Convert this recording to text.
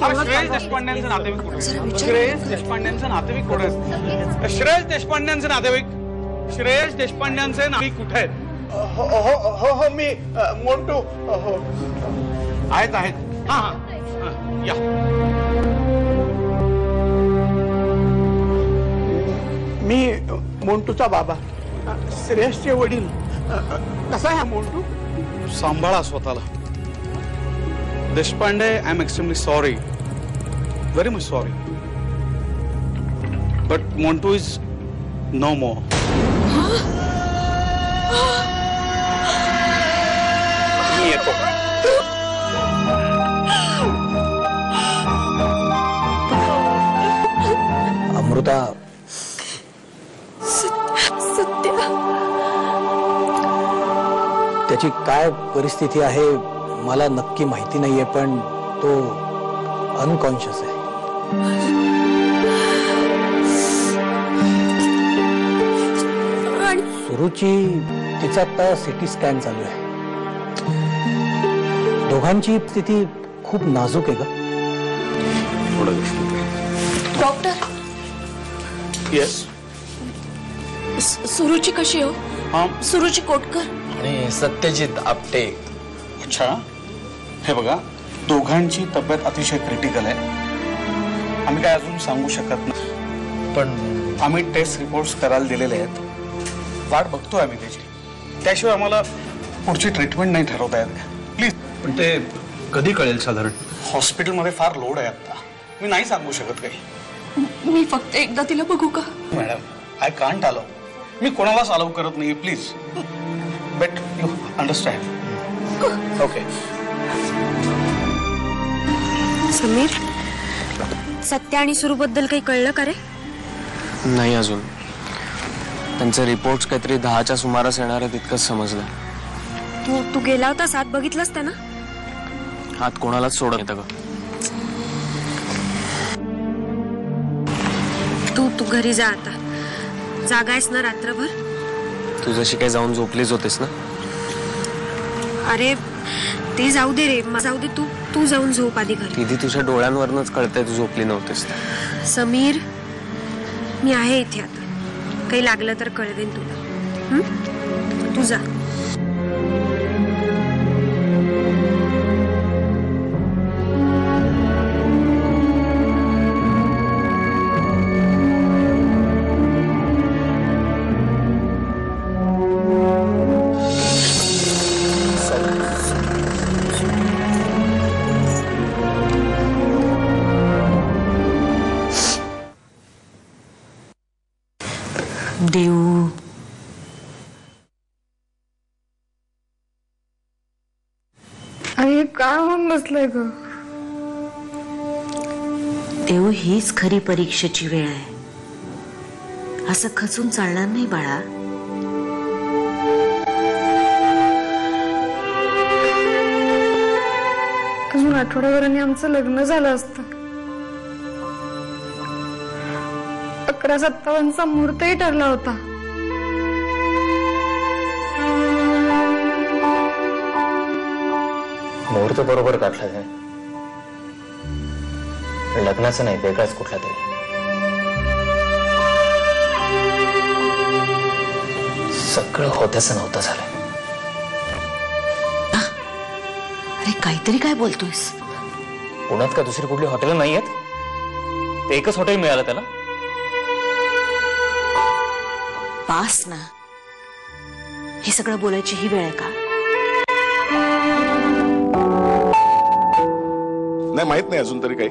श्रेयस देशपांड्यांचे नातेवाईक कुठे आहेत? श्रेयस देशपांड्यांचे नातेवाईक कुठे आहेत? श्रेयस देशपांड्यांचे नातेवाईक श्रेयस देशपांड्यांचे नातेवाईक कुठे आहेत? हो हो हो हो मी मोंटू हो आहेत आहेत हा हा या मी मोंटूचा बाबा श्रेयसचे वडील कसा आहे मोंटू? सांभाळा स्वतःला Deshpande I am extremely sorry very much sorry but Montu is no more मी येतो अमृता त्याची काय परिस्थिती आहे मला नक्की माहिती नाहीये पण तो अनकॉन्शियस आहे. सुरुची तिचा आता सिटी स्कॅन चालू आहे. दोघांची स्थिती खूप नाजूक आहे का? डॉक्टर येस सुरुची कशी हो? हा सुरुची कोटकर आणि सत्यजित आपटे. अच्छा हे बघा दोघांची तब्येत अतिशय क्रिटिकल आहे. आम्ही काय अजून सांगू शकत नाही पण आम्ही टेस्ट रिपोर्ट्स करायला दिलेले आहेत. वाट बघतोय आम्ही त्याची. त्याशिवाय आम्हाला पुढची ट्रीटमेंट नाही ठरवता येत. प्लीज. पण ते कधी कळेल साधारण? हॉस्पिटलमध्ये फार लोड आहे आता. मी नाही सांगू शकत काही. मी फक्त एकदा तिला बघू का? Madam I can't allow. मी कोणालाच अलाउ करत नाही please. But you understand. Okay Sameer Satya आणि सुरूबद्दल काही कळलं का रे? नाही अजून. त्यांचे रिपोर्ट्स काहीतरी 10च्या सुमारास येणार आहेत इतकंच समजलं. तू गेला होतास आत बघितलंस त्यानं? हात कोणालाच सोडत येतं ग. तू घरी जा आता. जागा आहेस ना रात्रभर? तू जशी काही जाऊन झोपलीच होतीस ना? अरे ते जाऊ दे रे. जाऊ दे तू जाऊन झोप आधी घरी. दीदी तुझ्या डोळ्यांवरनच कळतंय तू झोपली नव्हतीस. समीर मी आहे इथे आता. काही लागलं तर कळवेन तुला. तू जा. देऊ अरे काय होऊन बसलंय ग? देऊ हीच खरी परीक्षेची वेळ आहे. असं खचून चालणार नाही बाळा. अजून आठवड्याभराने आमचं लग्न झालं असतं. 11:57 मुहूर्तही ठरला होता. मुहूर्त बरोबर काढला आहे. लग्नाचं नाही वेगळाच कुठला तरी. सगळं होत्याचं नव्हतं झालं. अरे काहीतरी काय बोलतोयस? पुण्यात का दुसरी कुठली हॉटेल नाही आहेत? ते एकच हॉटेल मिळालं त्याला. पास ना. हे सगळं बोलायची ही वेळ आहे का? नाही माहित नाही अजून तरी काही.